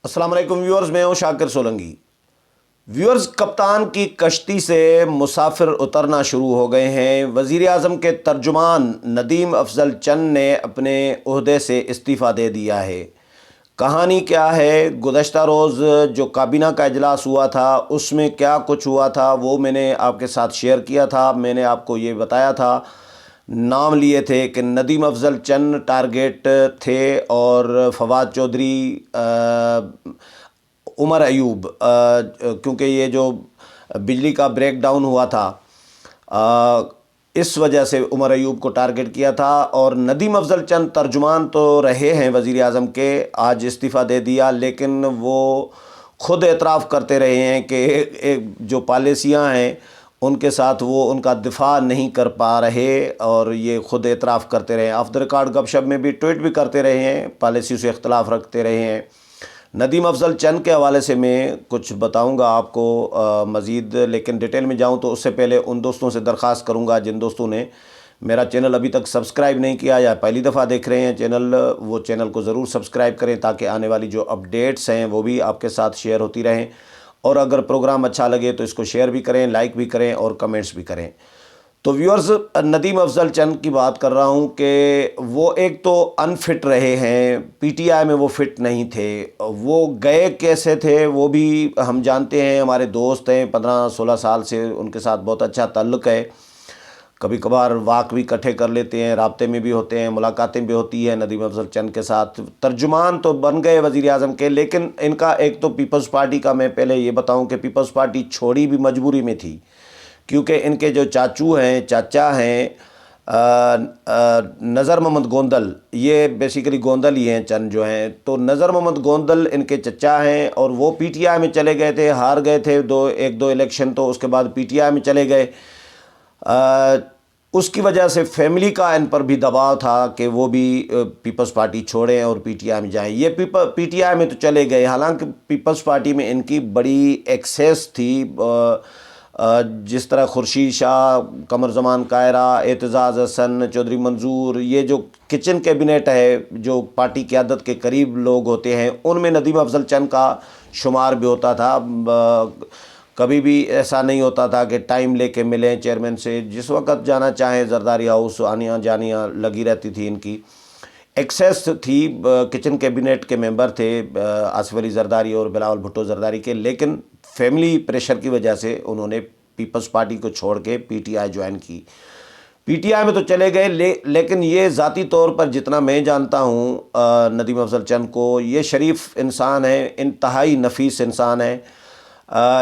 السلام علیکم ویورز، میں ہوں شاکر سولنگی۔ ویورز، کپتان کی کشتی سے مسافر اترنا شروع ہو گئے ہیں۔ وزیر اعظم کے ترجمان ندیم افضل چند نے اپنے عہدے سے استعفیٰ دے دیا ہے۔ کہانی کیا ہے؟ گزشتہ روز جو کابینہ کا اجلاس ہوا تھا اس میں کیا کچھ ہوا تھا وہ میں نے آپ کے ساتھ شیئر کیا تھا۔ میں نے آپ کو یہ بتایا تھا، نام لیے تھے کہ ندیم افضل چند ٹارگیٹ تھے اور فواد چودھری، عمر ایوب، کیونکہ یہ جو بجلی کا بریک ڈاؤن ہوا تھا اس وجہ سے عمر ایوب کو ٹارگٹ کیا تھا۔ اور ندیم افضل چند ترجمان تو رہے ہیں وزیر اعظم کے، آج استعفیٰ دے دیا، لیکن وہ خود اعتراف کرتے رہے ہیں کہ جو پالیسیاں ہیں ان کے ساتھ وہ ان کا دفاع نہیں کر پا رہے، اور یہ خود اعتراف کرتے رہے ہیں۔ آف دا ریکارڈ گپ شپ میں بھی ٹویٹ بھی کرتے رہے ہیں، پالیسی سے اختلاف رکھتے رہے ہیں۔ ندیم افضل چند کے حوالے سے میں کچھ بتاؤں گا آپ کو مزید، لیکن ڈیٹیل میں جاؤں تو اس سے پہلے ان دوستوں سے درخواست کروں گا جن دوستوں نے میرا چینل ابھی تک سبسکرائب نہیں کیا یا پہلی دفعہ دیکھ رہے ہیں چینل، وہ چینل کو ضرور سبسکرائب کریں تاکہ آنے والی جو اپڈیٹس ہیں وہ بھی آپ کے ساتھ شیئر ہوتی رہیں، اور اگر پروگرام اچھا لگے تو اس کو شیئر بھی کریں، لائک بھی کریں اور کمنٹس بھی کریں۔ تو ویورز، ندیم افضل چند کی بات کر رہا ہوں کہ وہ ایک تو انفٹ رہے ہیں، پی ٹی آئی میں وہ فٹ نہیں تھے۔ وہ گئے کیسے تھے وہ بھی ہم جانتے ہیں، ہمارے دوست ہیں، 15-16 سال سے ان کے ساتھ بہت اچھا تعلق ہے۔ کبھی کبھار واک بھی اکٹھے کر لیتے ہیں، رابطے میں بھی ہوتے ہیں، ملاقاتیں بھی ہوتی ہیں ندیم افضل چند کے ساتھ۔ ترجمان تو بن گئے وزیر اعظم کے، لیکن ان کا ایک تو پیپلز پارٹی کا، میں پہلے یہ بتاؤں کہ پیپلز پارٹی چھوڑی بھی مجبوری میں تھی، کیونکہ ان کے جو چاچا ہیں نظر محمد گوندل، یہ بیسیکلی گوندل ہی ہیں چند جو ہیں، تو نظر محمد گوندل ان کے چچا ہیں، اور وہ پی ٹی آئی میں چلے گئے تھے، ہار گئے تھے ایک دو الیکشن، تو اس کے بعد پی ٹی آئی میں چلے گئے۔ اس کی وجہ سے فیملی کا ان پر بھی دباؤ تھا کہ وہ بھی پیپلز پارٹی چھوڑیں اور پی ٹی آئی میں جائیں۔ یہ پی ٹی آئی میں تو چلے گئے، حالانکہ پیپلز پارٹی میں ان کی بڑی ایکسیس تھی، جس طرح خورشید شاہ، قمر زمان کائرہ، اعتزاز حسن، چودھری منظور، یہ جو کچن کیبنٹ ہے، جو پارٹی قیادت کے قریب لوگ ہوتے ہیں، ان میں ندیم افضل چند کا شمار بھی ہوتا تھا۔ کبھی بھی ایسا نہیں ہوتا تھا کہ ٹائم لے کے ملیں چیئرمین سے، جس وقت جانا چاہیں زرداری ہاؤس آنیاں جانیاں لگی رہتی تھی۔ ان کی ایکسیس تھی، کچن کیبنٹ کے ممبر تھے آصف علی زرداری اور بلاول بھٹو زرداری کے، لیکن فیملی پریشر کی وجہ سے انہوں نے پیپلز پارٹی کو چھوڑ کے پی ٹی آئی جوائن کی۔ پی ٹی آئی میں تو چلے گئے، لیکن یہ ذاتی طور پر جتنا میں جانتا ہوں ندیم افضل چند کو، یہ شریف انسان ہے، انتہائی نفیس انسان ہے۔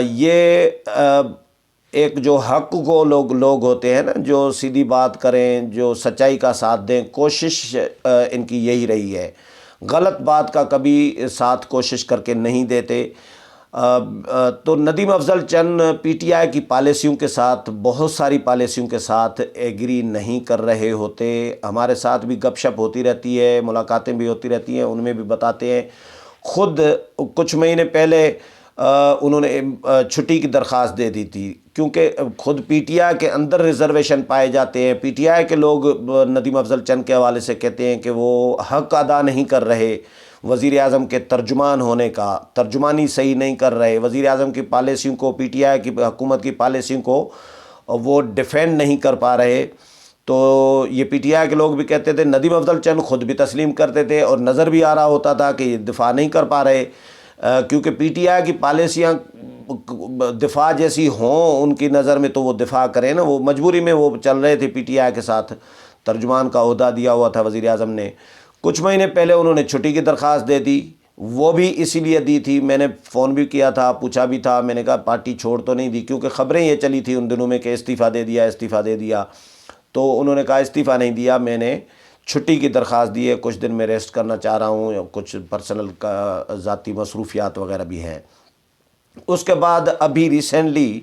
یہ ایک جو حق کو لوگ ہوتے ہیں نا، جو سیدھی بات کریں، جو سچائی کا ساتھ دیں، کوشش ان کی یہی رہی ہے، غلط بات کا کبھی ساتھ کوشش کر کے نہیں دیتے۔ تو ندیم افضل چند پی ٹی آئی کی پالیسیوں کے ساتھ، بہت ساری پالیسیوں کے ساتھ ایگری نہیں کر رہے ہوتے۔ ہمارے ساتھ بھی گپ شپ ہوتی رہتی ہے، ملاقاتیں بھی ہوتی رہتی ہیں، ان میں بھی بتاتے ہیں۔ خود کچھ مہینے پہلے انہوں نے چھٹی کی درخواست دے دی تھی، کیونکہ خود پی ٹی آئی کے اندر ریزرویشن پائے جاتے ہیں۔ پی ٹی آئی کے لوگ ندیم افضل چند کے حوالے سے کہتے ہیں کہ وہ حق ادا نہیں کر رہے وزیر اعظم کے ترجمان ہونے کا، ترجمانی صحیح نہیں کر رہے، وزیر اعظم کی پالیسیوں کو، پی ٹی آئی کی حکومت کی پالیسیوں کو وہ ڈیفینڈ نہیں کر پا رہے۔ تو یہ پی ٹی آئی کے لوگ بھی کہتے تھے، ندیم افضل چند خود بھی تسلیم کرتے تھے، اور نظر بھی آ رہا ہوتا تھا کہ یہ دفاع نہیں کر پا رہے، کیونکہ پی ٹی آئی کی پالیسیاں دفاع جیسی ہوں ان کی نظر میں، تو وہ دفاع کریں نا، وہ مجبوری میں وہ چل رہے تھے۔ پی ٹی آئی کے ساتھ ترجمان کا عہدہ دیا ہوا تھا وزیر اعظم نے۔ کچھ مہینے پہلے انہوں نے چھٹی کی درخواست دے دی، وہ بھی اسی لیے دی تھی، میں نے فون بھی کیا تھا، پوچھا بھی تھا، میں نے کہا پارٹی چھوڑ تو نہیں دی، کیونکہ خبریں یہ چلی تھی ان دنوں میں کہ استعفیٰ دے دیا، تو انہوں نے کہا استعفیٰ نہیں دیا، میں نے چھٹی کی درخواست دی ہے، کچھ دن میں ریسٹ کرنا چاہ رہا ہوں، کچھ پرسنل کا ذاتی مصروفیات وغیرہ بھی ہیں۔ اس کے بعد ابھی ریسنٹلی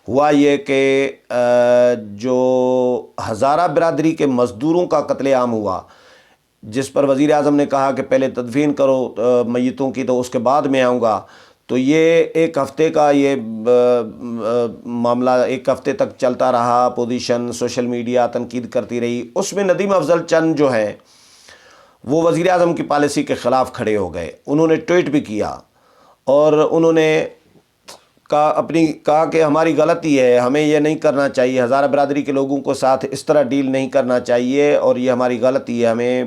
ہوا یہ کہ جو ہزارہ برادری کے مزدوروں کا قتل عام ہوا، جس پر وزیر اعظم نے کہا کہ پہلے تدفین کرو میتوں کی تو اس کے بعد میں آؤں گا، تو یہ ایک ہفتے کا یہ معاملہ ایک ہفتے تک چلتا رہا، اپوزیشن سوشل میڈیا تنقید کرتی رہی۔ اس میں ندیم افضل چند جو ہیں وہ وزیر اعظم کی پالیسی کے خلاف کھڑے ہو گئے، انہوں نے ٹویٹ بھی کیا، اور انہوں نے کہا کہ ہماری غلطی ہے، ہمیں یہ نہیں کرنا چاہیے، ہزارہ برادری کے لوگوں کو ساتھ اس طرح ڈیل نہیں کرنا چاہیے، اور یہ ہماری غلطی ہے، ہمیں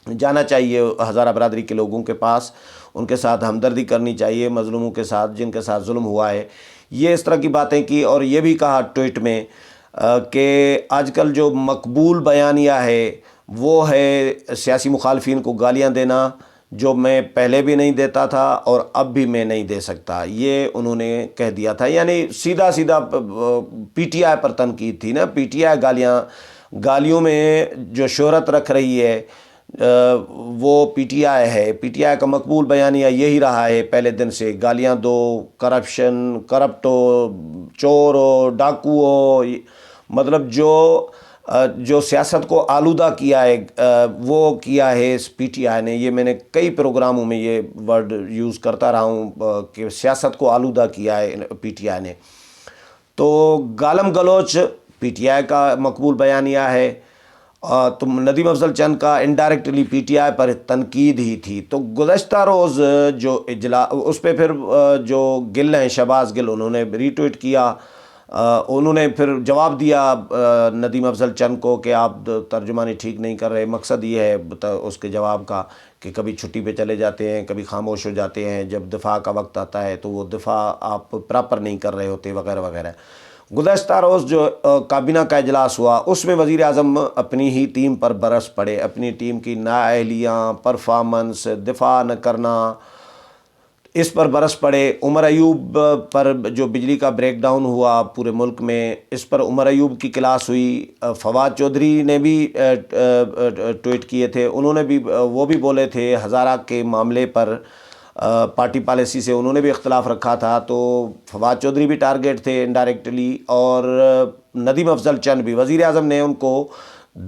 جانا چاہیے ہزارہ برادری کے لوگوں کے پاس، ان کے ساتھ ہمدردی کرنی چاہیے، مظلوموں کے ساتھ جن کے ساتھ ظلم ہوا ہے، یہ اس طرح کی باتیں کی۔ اور یہ بھی کہا ٹویٹ میں کہ آج کل جو مقبول بیانیہ ہے وہ ہے سیاسی مخالفین کو گالیاں دینا، جو میں پہلے بھی نہیں دیتا تھا اور اب بھی میں نہیں دے سکتا، یہ انہوں نے کہہ دیا تھا۔ یعنی سیدھا سیدھا پی ٹی آئی پر تنقید تھی نا، پی ٹی آئی گالیوں میں جو شہرت رکھ رہی ہے وہ پی ٹی آئی ہے۔ پی ٹی آئی کا مقبول بیانیہ یہی رہا ہے پہلے دن سے، گالیاں دو، کرپٹ ہو، چور ہو، ڈاکو ہو، مطلب جو سیاست کو آلودہ کیا ہے وہ کیا ہے اس پی ٹی آئی نے۔ یہ میں نے کئی پروگراموں میں یہ ورڈ یوز کرتا رہا ہوں کہ سیاست کو آلودہ کیا ہے پی ٹی آئی نے۔ تو گالم گلوچ پی ٹی آئی کا مقبول بیانیہ ہے، تو ندیم افضل چند کا انڈائریکٹلی پی ٹی آئی پر تنقید ہی تھی۔ تو گزشتہ روز جو اس پہ پھر جو گل ہیں، شہباز گل، انہوں نے ری ٹویٹ کیا، انہوں نے پھر جواب دیا ندیم افضل چند کو کہ آپ ترجمانی ٹھیک نہیں کر رہے۔ مقصد یہ ہے اس کے جواب کا کہ کبھی چھٹی پہ چلے جاتے ہیں، کبھی خاموش ہو جاتے ہیں، جب دفاع کا وقت آتا ہے تو وہ دفاع آپ پراپر نہیں کر رہے ہوتے، وغیرہ وغیرہ۔ گزشتہ روز جو کابینہ کا اجلاس ہوا اس میں وزیر اعظم اپنی ہی ٹیم پر برس پڑے، اپنی ٹیم کی نااہلیاں، پرفارمنس، دفاع نہ کرنا، اس پر برس پڑے۔ عمر ایوب پر جو بجلی کا بریک ڈاؤن ہوا پورے ملک میں، اس پر عمر ایوب کی کلاس ہوئی۔ فواد چودھری نے بھی ٹویٹ کیے تھے، انہوں نے بھی وہ بھی بولے تھے ہزارہ کے معاملے پر، پارٹی پالیسی سے انہوں نے بھی اختلاف رکھا تھا، تو فواد چودھری بھی ٹارگیٹ تھے انڈائریکٹلی، اور ندیم افضل چند بھی۔ وزیر اعظم نے ان کو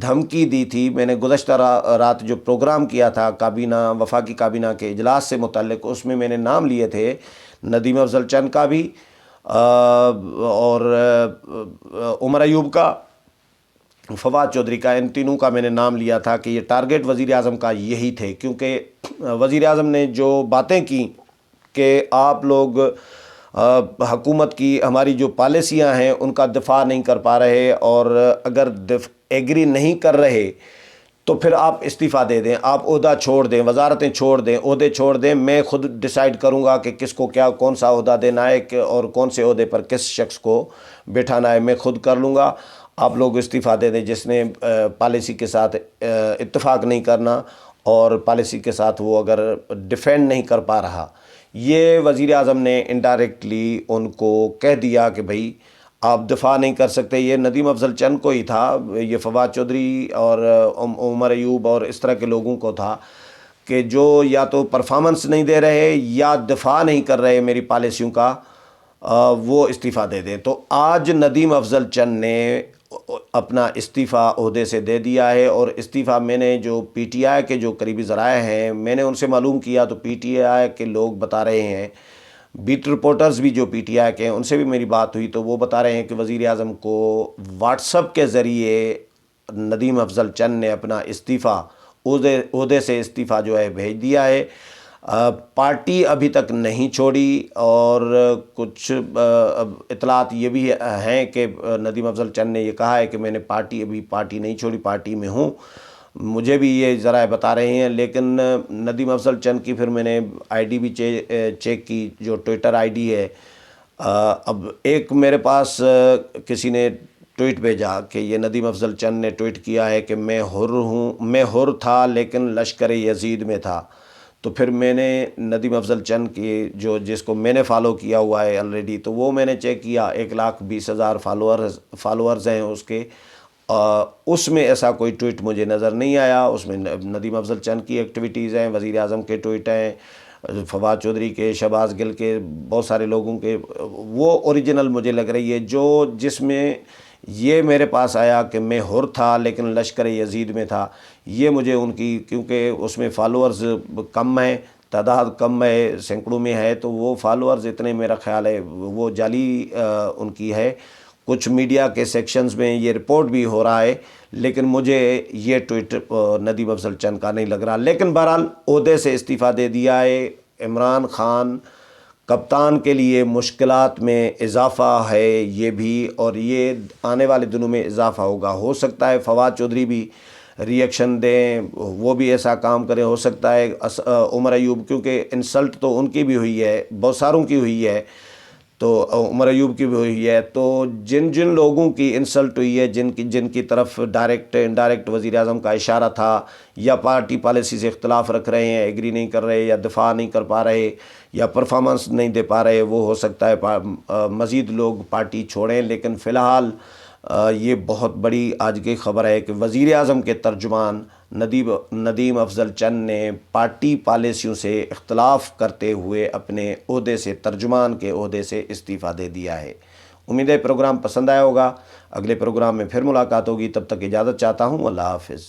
دھمکی دی تھی۔ میں نے گزشتہ رات جو پروگرام کیا تھا کابینہ، وفاقی کابینہ کے اجلاس سے متعلق، اس میں نے نام لیے تھے ندیم افضل چند کا بھی اور عمر ایوب کا، فواد چودھری کا، ان تینوں کا میں نے نام لیا تھا کہ یہ ٹارگیٹ وزیر اعظم کا یہی تھے، کیونکہ وزیر اعظم نے جو باتیں کی کہ آپ لوگ حکومت کی ہماری جو پالیسیاں ہیں ان کا دفاع نہیں کر پا رہے، اور اگر ایگری نہیں کر رہے تو پھر آپ استعفیٰ دے دیں، آپ عہدہ چھوڑ دیں، وزارتیں چھوڑ دیں، عہدے چھوڑ دیں، میں خود ڈیسائیڈ کروں گا کہ کس کو کیا کون سا عہدہ دینا ہے اور کون سے عہدے پر کس شخص کو بٹھانا ہے، میں خود کر لوں گا، آپ لوگ استعفیٰ دے دیں۔ جس نے پالیسی کے ساتھ اتفاق نہیں کرنا اور پالیسی کے ساتھ وہ اگر ڈیفینڈ نہیں کر پا رہا، یہ وزیر اعظم نے انڈائریکٹلی ان کو کہہ دیا کہ بھائی آپ دفاع نہیں کر سکتے۔ یہ ندیم افضل چند کو ہی تھا، یہ فواد چودھری اور عمر ایوب اور اس طرح کے لوگوں کو تھا کہ جو یا تو پرفارمنس نہیں دے رہے یا دفاع نہیں کر رہے میری پالیسیوں کا، وہ استعفیٰ دے دیں۔ تو آج ندیم افضل چند نے اپنا استعفیٰ عہدے سے دے دیا ہے، اور استعفیٰ میں نے جو پی ٹی آئی کے جو قریبی ذرائع ہیں میں نے ان سے معلوم کیا، تو پی ٹی آئی کے لوگ بتا رہے ہیں، بیٹ رپورٹرز بھی جو پی ٹی آئی کے ہیں ان سے بھی میری بات ہوئی، تو وہ بتا رہے ہیں کہ وزیر اعظم کو واٹس ایپ کے ذریعے ندیم افضل چند نے اپنا استعفیٰ عہدے سے استعفیٰ جو ہے بھیج دیا ہے۔ پارٹی ابھی تک نہیں چھوڑی، اور کچھ اطلاعات یہ بھی ہیں کہ ندیم افضل چند نے یہ کہا ہے کہ میں نے ابھی پارٹی نہیں چھوڑی، پارٹی میں ہوں، مجھے بھی یہ ذرائع بتا رہے ہیں۔ لیکن ندیم افضل چند کی پھر میں نے آئی ڈی بھی چیک کی، جو ٹویٹر آئی ڈی ہے، اب ایک میرے پاس کسی نے ٹویٹ بھیجا کہ یہ ندیم افضل چند نے ٹویٹ کیا ہے کہ میں حر تھا لیکن لشکر یزید میں تھا۔ تو پھر میں نے ندیم افضل چند کی جس کو میں نے فالو کیا ہوا ہے آلریڈی، تو وہ میں نے چیک کیا، 1,20,000 فالوورز ہیں اس کے، اس میں ایسا کوئی ٹویٹ مجھے نظر نہیں آیا۔ اس میں ندیم افضل چند کی ایکٹیویٹیز ہیں، وزیر اعظم کے ٹویٹ ہیں، فواد چودھری کے، شہباز گل کے، بہت سارے لوگوں کے، وہ اوریجنل مجھے لگ رہی ہے۔ جس میں یہ میرے پاس آیا کہ میں حر تھا لیکن لشکر یزید میں تھا، یہ مجھے ان کی، کیونکہ اس میں فالوورز کم ہیں، تعداد کم ہے، سینکڑوں میں ہے، تو وہ فالوورز اتنے میرا خیال ہے وہ جعلی ان کی ہے۔ کچھ میڈیا کے سیکشنز میں یہ رپورٹ بھی ہو رہا ہے، لیکن مجھے یہ ٹویٹ ندیم افضل چند کا نہیں لگ رہا۔ لیکن بہرحال عہدے سے استعفیٰ دے دیا ہے، عمران خان کپتان کے لیے مشکلات میں اضافہ ہے یہ بھی، اور یہ آنے والے دنوں میں اضافہ ہوگا۔ ہو سکتا ہے فواد چودھری بھی ریئیکشن دیں، وہ بھی ایسا کام کریں، ہو سکتا ہے عمر ایوب، کیونکہ انسلٹ تو ان کی بھی ہوئی ہے، بہت ساروں کی ہوئی ہے، تو عمر ایوب کی بھی ہوئی ہے، تو جن جن لوگوں کی انسلٹ ہوئی ہے، جن کی طرف ڈائریکٹ انڈائریکٹ وزیر اعظم کا اشارہ تھا، یا پارٹی پالیسی سے اختلاف رکھ رہے ہیں، ایگری نہیں کر رہے، یا دفاع نہیں کر پا رہے، یا پرفارمنس نہیں دے پا رہے، وہ ہو سکتا ہے مزید لوگ پارٹی چھوڑیں۔ لیکن فی الحال یہ بہت بڑی آج کی خبر ہے کہ وزیر اعظم کے ترجمان ندیم افضل چند نے پارٹی پالیسیوں سے اختلاف کرتے ہوئے اپنے عہدے سے، ترجمان کے عہدے سے استعفیٰ دے دیا ہے۔ امید ہے پروگرام پسند آیا ہوگا، اگلے پروگرام میں پھر ملاقات ہوگی، تب تک اجازت چاہتا ہوں، اللہ حافظ۔